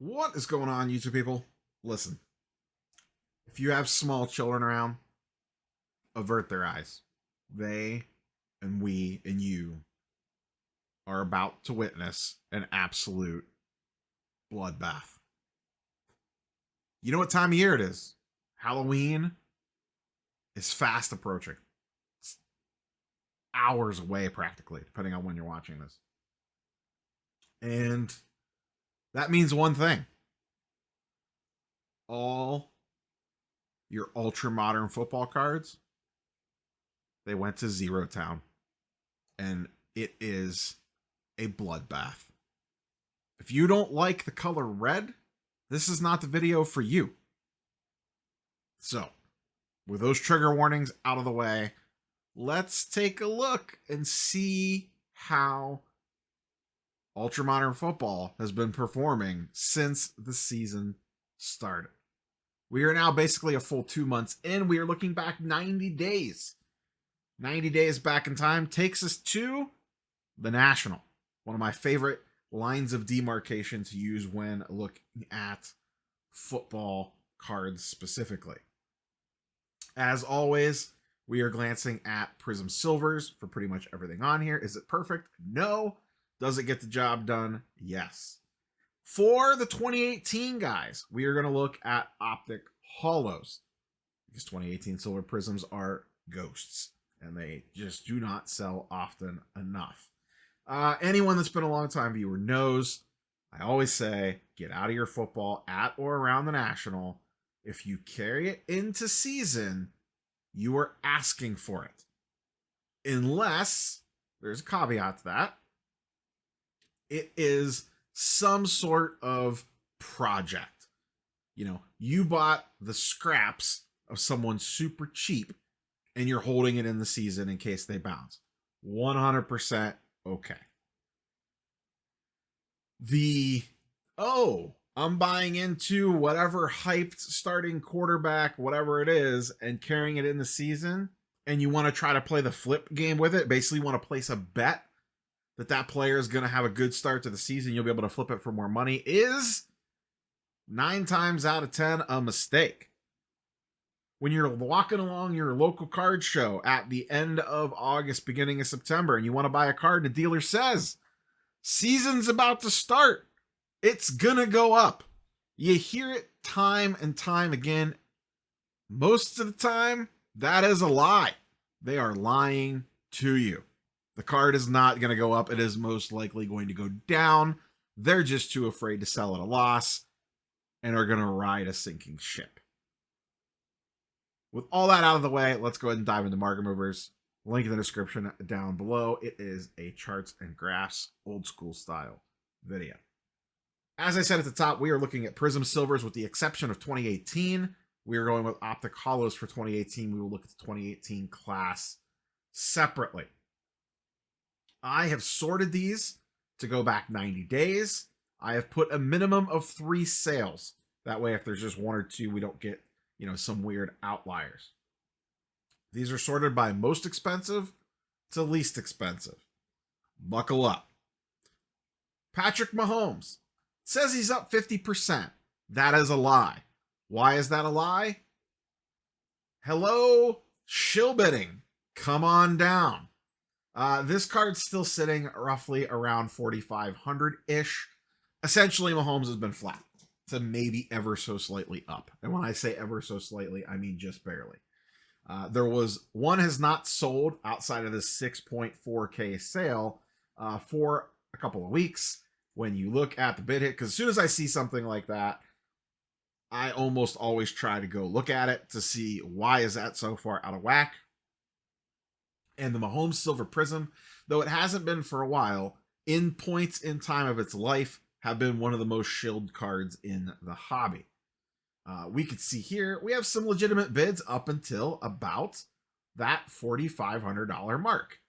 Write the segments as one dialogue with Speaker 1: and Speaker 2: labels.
Speaker 1: What is going on, YouTube people? Listen, if you have small children around, avert their eyes. They and we and you are about to witness an absolute bloodbath. You know what time of year it is? Halloween is fast approaching. It's hours away, practically, depending on when you're watching this. And that means one thing. All your ultra modern football cards, they went to Zero Town. And it is a bloodbath. If you don't like the color red, this is not the video for you. So, with those trigger warnings out of the way, let's take a look and see how ultramodern football has been performing since the season started. We are now basically a full 2 months in. We are looking back 90 days. 90 days back in time takes us to the National. One of my favorite lines of demarcation to use when looking at football cards specifically. As always, we are glancing at Prism Silvers for pretty much everything on here. Is it perfect? No. Does it get the job done? Yes. For the 2018 guys, we are going to look at Optic Hollows, because 2018 Silver Prisms are ghosts, and they just do not sell often enough. Anyone that's been a long time viewer knows I always say, get out of your football at or around the National. If you carry it into season, you are asking for it. Unless, there's a caveat to that, it is some sort of project. You know, you bought the scraps of someone super cheap and you're holding it in the season in case they bounce. 100% okay. I'm buying into whatever hyped starting quarterback, whatever it is, and carrying it in the season, and you want to try to play the flip game with it, basically want to place a bet that player is going to have a good start to the season, you'll be able to flip it for more money, is 9 times out of 10 a mistake. When you're walking along your local card show at the end of August, beginning of September, and you want to buy a card, and the dealer says, season's about to start, it's gonna go up. You hear it time and time again. Most of the time, that is a lie. They are lying to you. The card is not going to go up. It is most likely going to go down. They're just too afraid to sell at a loss and are going to ride a sinking ship. With all that out of the way, let's go ahead and dive into market movers. Link in the description down below. It is a charts and graphs old school style video. As I said at the top, we are looking at Prism Silvers with the exception of 2018. We are going with Optic Hollows for 2018. We will look at the 2018 class separately. I have sorted these to go back 90 days. I have put a minimum of 3 sales. That way, if there's just 1 or 2, we don't get, some weird outliers. These are sorted by most expensive to least expensive. Buckle up. Patrick Mahomes says he's up 50%. That is a lie. Why is that a lie? Hello, shill bidding. Come on down. This card's still sitting roughly around 4,500-ish. Essentially, Mahomes has been flat to maybe ever so slightly up. And when I say ever so slightly, I mean just barely. There was one has not sold outside of this 6.4K sale for a couple of weeks. When you look at the bid hit, because as soon as I see something like that, I almost always try to go look at it to see why is that so far out of whack. And the Mahomes Silver Prism, though it hasn't been for a while, in points in time of its life, have been one of the most shilled cards in the hobby. We could see here, we have some legitimate bids up until about that $4,500 mark.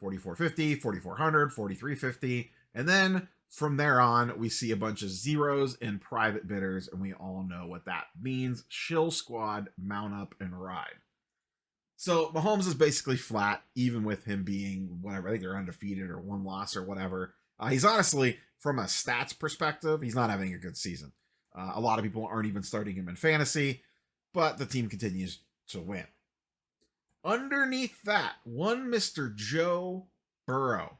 Speaker 1: $4,450, $4,400, $4,350, and then from there on, we see a bunch of zeros and private bidders, and we all know what that means. Shill squad, mount up, and ride. So Mahomes is basically flat, even with him being whatever. I think they're undefeated or 1 loss or whatever. He's honestly, from a stats perspective, he's not having a good season. A lot of people aren't even starting him in fantasy, but the team continues to win. Underneath that, one Mr. Joe Burrow,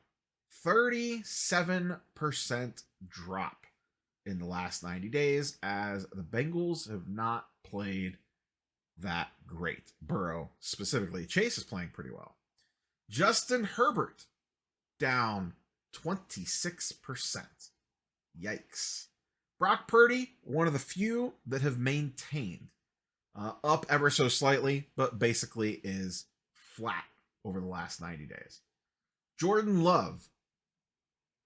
Speaker 1: 37% drop in the last 90 days as the Bengals have not played that great. Burrow specifically. Chase is playing pretty well. Justin Herbert, down 26%. Yikes. Brock Purdy, one of the few that have maintained. Up ever so slightly, but basically is flat over the last 90 days. Jordan Love,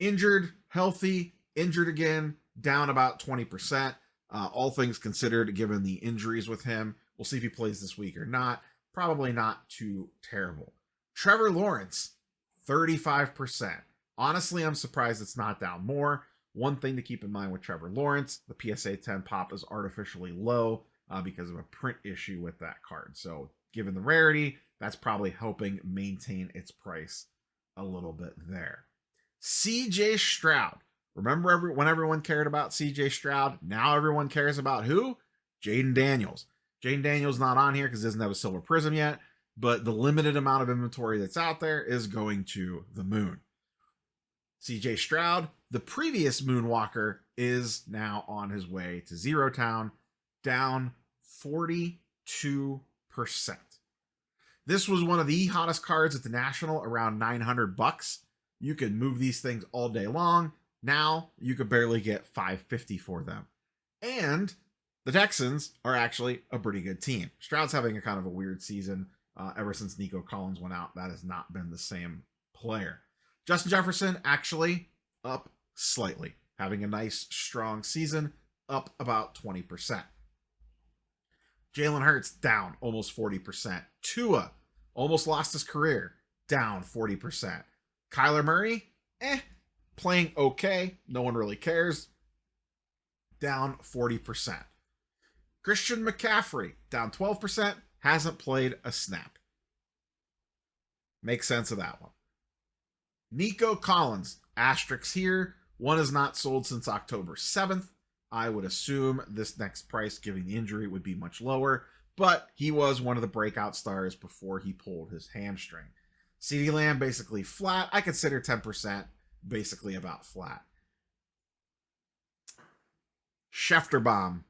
Speaker 1: injured, healthy, injured again, down about 20%. All things considered, given the injuries with him. We'll see if he plays this week or not. Probably not too terrible. Trevor Lawrence, 35%. Honestly, I'm surprised it's not down more. One thing to keep in mind with Trevor Lawrence, the PSA 10 pop is artificially low because of a print issue with that card. So given the rarity, that's probably helping maintain its price a little bit there. CJ Stroud. Remember when everyone cared about CJ Stroud? Now everyone cares about who? Jaden Daniels. Jaden Daniels not on here because he doesn't have a silver prism yet, but the limited amount of inventory that's out there is going to the moon. CJ Stroud, the previous Moonwalker, is now on his way to Zero Town, down 42%. This was one of the hottest cards at the National, around $900. You can move these things all day long. Now you could barely get $550 for them. And the Texans are actually a pretty good team. Stroud's having a kind of a weird season. Ever since Nico Collins went out, that has not been the same player. Justin Jefferson actually up slightly, having a nice, strong season, up about 20%. Jalen Hurts down almost 40%. Tua almost lost his career, down 40%. Kyler Murray, playing okay. No one really cares. Down 40%. Christian McCaffrey, down 12%. Hasn't played a snap. Makes sense of that one. Nico Collins, asterisks here. One is not sold since October 7th. I would assume this next price, given the injury, would be much lower, but he was one of the breakout stars before he pulled his hamstring. CeeDee Lamb basically flat. I consider 10% basically about flat. Schefterbomb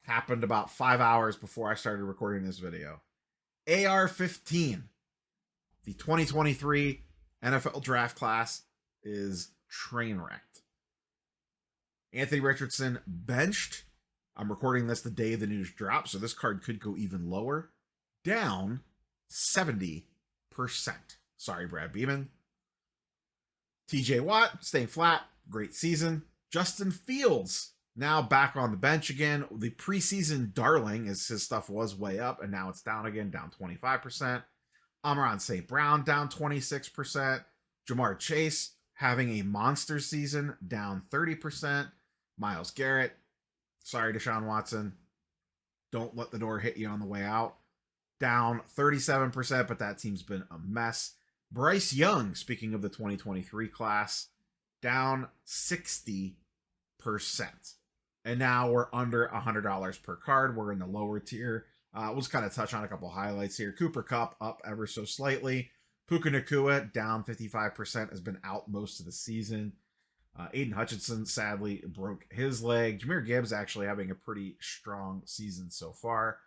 Speaker 1: happened about 5 hours before I started recording this video. AR-15, the 2023 NFL draft class, is train wrecked. Anthony Richardson benched. I'm recording this the day the news drops, so this card could go even lower. Down 70%. Sorry, Brad Beeman. TJ Watt staying flat. Great season. Justin Fields now back on the bench again. The preseason darling, as his stuff was way up, and now it's down again, down 25%. Amon-Ra St. Brown down 26%. Jamar Chase having a monster season, down 30%. Myles Garrett, sorry Deshaun Watson, don't let the door hit you on the way out, down 37%, but that team's been a mess. Bryce Young, speaking of the 2023 class, down 60%. And now we're under $100 per card. We're in the lower tier. We'll just kind of touch on a couple highlights here. Cooper Kupp up ever so slightly. Puka Nacua down 55%, has been out most of the season. Aiden Hutchinson sadly broke his leg. Jahmyr Gibbs actually having a pretty strong season so far.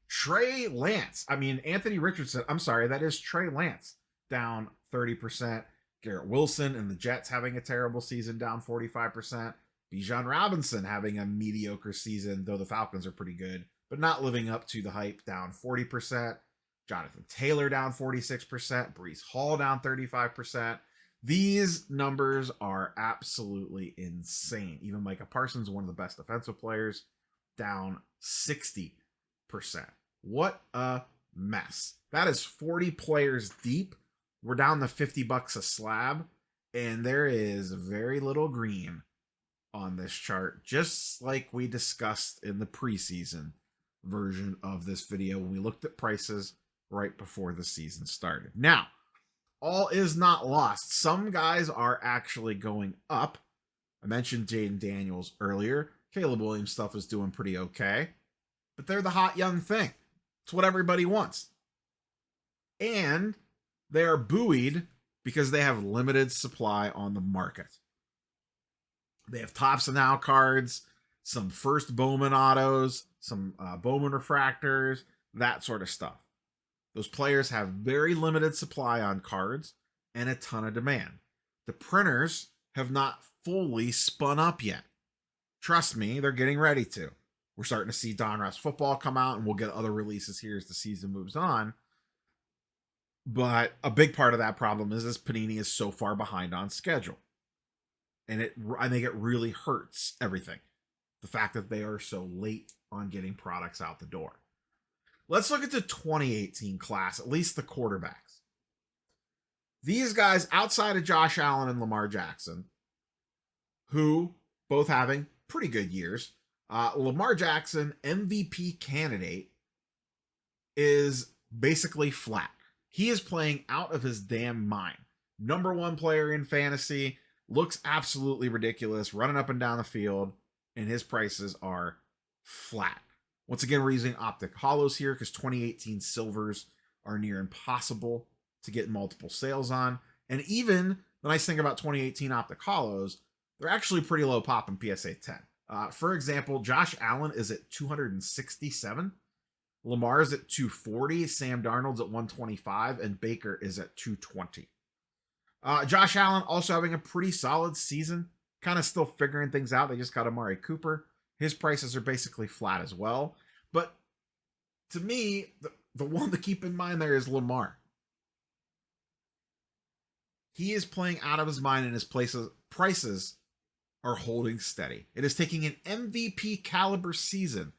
Speaker 1: Trey Lance, Anthony Richardson, I'm sorry, that is Trey Lance, down 30%. Garrett Wilson and the Jets having a terrible season, down 45%. Bijan Robinson having a mediocre season, though the Falcons are pretty good, but not living up to the hype, down 40%. Jonathan Taylor down 46%. Breece Hall down 35%. These numbers are absolutely insane. Even Micah Parsons, one of the best defensive players, down 60%. What a mess. That is 40 players deep. We're down to $50 a slab, and there is very little green on this chart, just like we discussed in the preseason version of this video when we looked at prices right before the season started. Now, all is not lost. Some guys are actually going up. I mentioned Jaden Daniels earlier. Caleb Williams stuff is doing pretty okay. But they're the hot young thing. It's what everybody wants. And they are buoyed because they have limited supply on the market. They have Topps and Now cards, some first Bowman autos, some Bowman refractors, that sort of stuff. Those players have very limited supply on cards and a ton of demand. The printers have not fully spun up yet. Trust me, they're getting ready to. We're starting to see Donruss football come out, and we'll get other releases here as the season moves on. But a big part of that problem is Panini is so far behind on schedule. And I think it really hurts everything. The fact that they are so late on getting products out the door. Let's look at the 2018 class, at least the quarterbacks. These guys, outside of Josh Allen and Lamar Jackson, who both having pretty good years. Lamar Jackson, MVP candidate, is basically flat. He is playing out of his damn mind. Number one player in fantasy, looks absolutely ridiculous, running up and down the field, and his prices are flat. Once again, we're using optic hollows here because 2018 silvers are near impossible to get multiple sales on. And even the nice thing about 2018 optic hollows, they're actually pretty low pop in PSA 10. For example, Josh Allen is at 267. Lamar is at 240. Sam Darnold's at 125. And Baker is at 220. Josh Allen also having a pretty solid season. Kind of still figuring things out. They just got Amari Cooper. His prices are basically flat as well. But to me, the one to keep in mind there is Lamar. He is playing out of his mind, and his prices are holding steady. It is taking an MVP caliber season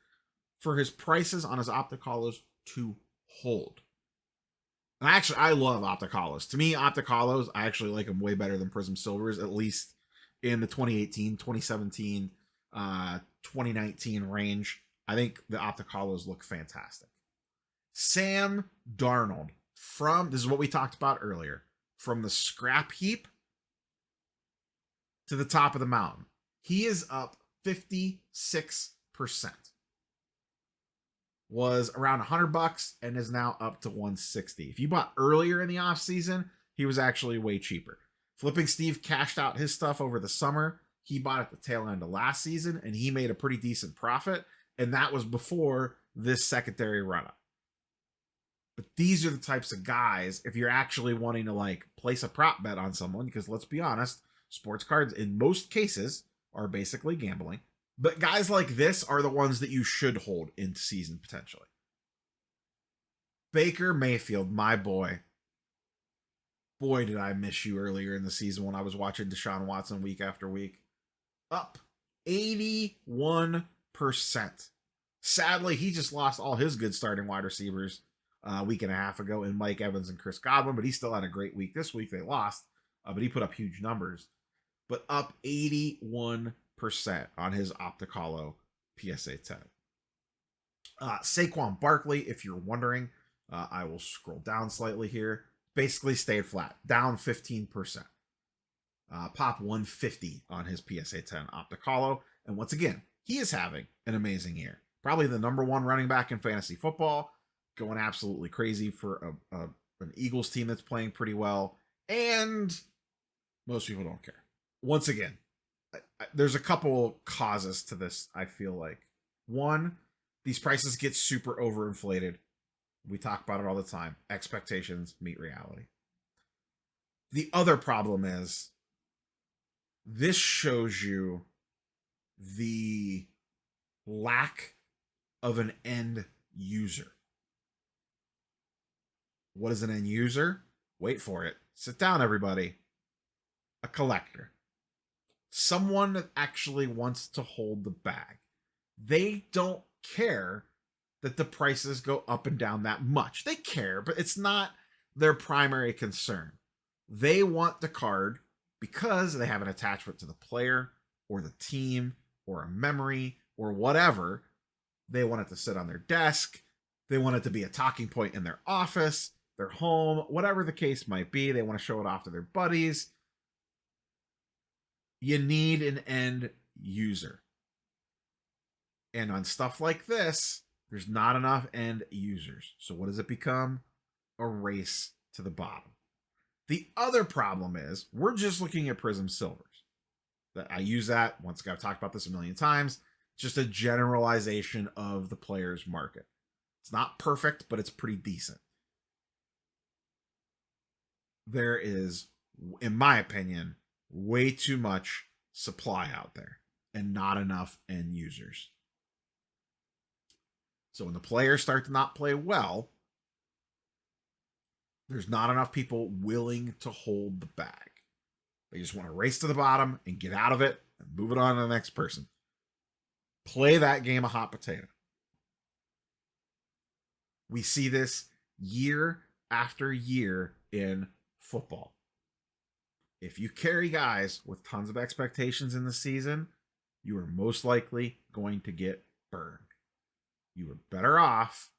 Speaker 1: for his prices on his optic hollows to hold. And I love optic hollows. To me, optic hollows, I actually like them way better than Prism Silvers, at least in the 2018, 2017, 2019 range. I think the optic hollows look fantastic. Sam Darnold, this is what we talked about earlier, from the scrap heap to the top of the mountain. He is up 56%. Was around $100 and is now up to $160. If you bought earlier in the offseason, he was actually way cheaper. Flipping Steve cashed out his stuff over the summer. He bought at the tail end of last season, and he made a pretty decent profit, and that was before this secondary run-up. But these are the types of guys, if you're actually wanting to place a prop bet on someone, because let's be honest, sports cards in most cases are basically gambling. But guys like this are the ones that you should hold into season potentially. Baker Mayfield, my boy. Boy, did I miss you earlier in the season when I was watching Deshaun Watson week after week. Up 81%. Sadly, he just lost all his good starting wide receivers a week and a half ago in Mike Evans and Chris Godwin, but he still had a great week. This week they lost, but he put up huge numbers. But up 81% on his optic hollow PSA 10. Saquon Barkley, if you're wondering, I will scroll down slightly here. Basically stayed flat, down 15%. Pop 150 on his PSA 10 optic hollow. And once again, he is having an amazing year. Probably the number one running back in fantasy football, going absolutely crazy for an Eagles team that's playing pretty well. And most people don't care. Once again, there's a couple causes to this, I feel like. One, these prices get super overinflated. We talk about it all the time. Expectations meet reality. The other problem is this shows you the lack of an end user. What is an end user? Wait for it. Sit down, everybody. A collector. Someone that actually wants to hold the bag. They don't care that the prices go up and down that much. They care, but it's not their primary concern. They want the card because they have an attachment to the player or the team or a memory or whatever. They want it to sit on their desk. They want it to be a talking point in their office. they're home, whatever the case might be. They want to show it off to their buddies. You need an end user. And on stuff like this, there's not enough end users. So what does it become? A race to the bottom. The other problem is we're just looking at Prism Silvers. I use that, once again, I've talked about this a million times, just a generalization of the player's market. It's not perfect, but it's pretty decent. There is, in my opinion, way too much supply out there and not enough end users. So when the players start to not play well, there's not enough people willing to hold the bag. They just want to race to the bottom and get out of it and move it on to the next person. Play that game of hot potato. We see this year after year in football. If you carry guys with tons of expectations in the season, you are most likely going to get burned. You are better off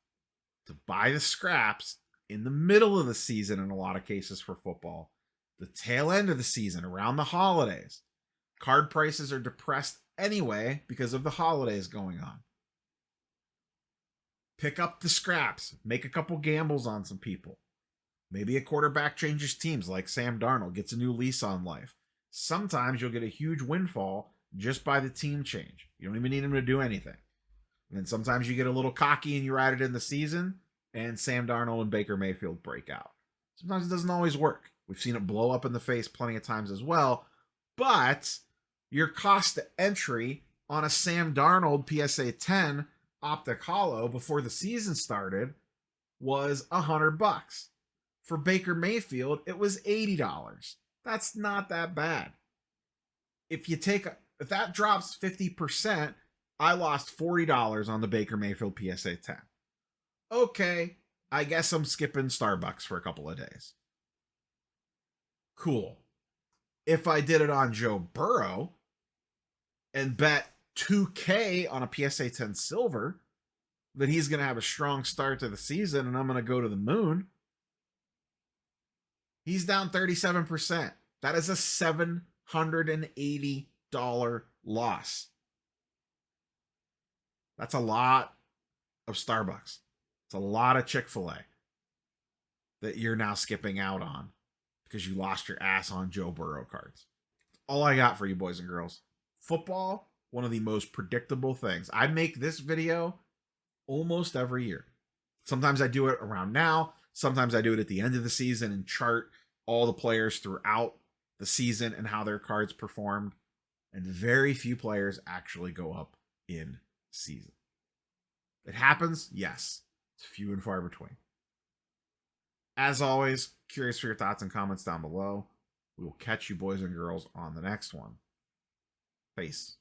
Speaker 1: to buy the scraps in the middle of the season in a lot of cases for football. The tail end of the season, around the holidays. Card prices are depressed anyway because of the holidays going on. Pick up the scraps. Make a couple gambles on some people. Maybe a quarterback changes teams like Sam Darnold, gets a new lease on life. Sometimes you'll get a huge windfall just by the team change. You don't even need him to do anything. And then sometimes you get a little cocky and you ride it in the season, and Sam Darnold and Baker Mayfield break out. Sometimes it doesn't always work. We've seen it blow up in the face plenty of times as well. But your cost to entry on a Sam Darnold PSA 10 Optic Hollow before the season started was $100. For Baker Mayfield, it was $80. That's not that bad. If that drops 50%, I lost $40 on the Baker Mayfield PSA 10. Okay, I guess I'm skipping Starbucks for a couple of days. Cool. If I did it on Joe Burrow and bet $2K on a PSA 10 silver, that he's going to have a strong start to the season and I'm going to go to the moon, he's down 37%. That is a $780 loss. That's a lot of Starbucks. It's a lot of Chick-fil-A that you're now skipping out on because you lost your ass on Joe Burrow cards. All I got for you, boys and girls. Football, one of the most predictable things. I make this video almost every year. Sometimes I do it around now. Sometimes I do it at the end of the season and chart all the players throughout the season and how their cards performed. And very few players actually go up in season. It happens, yes. It's few and far between. As always, curious for your thoughts and comments down below. We will catch you boys and girls on the next one. Peace.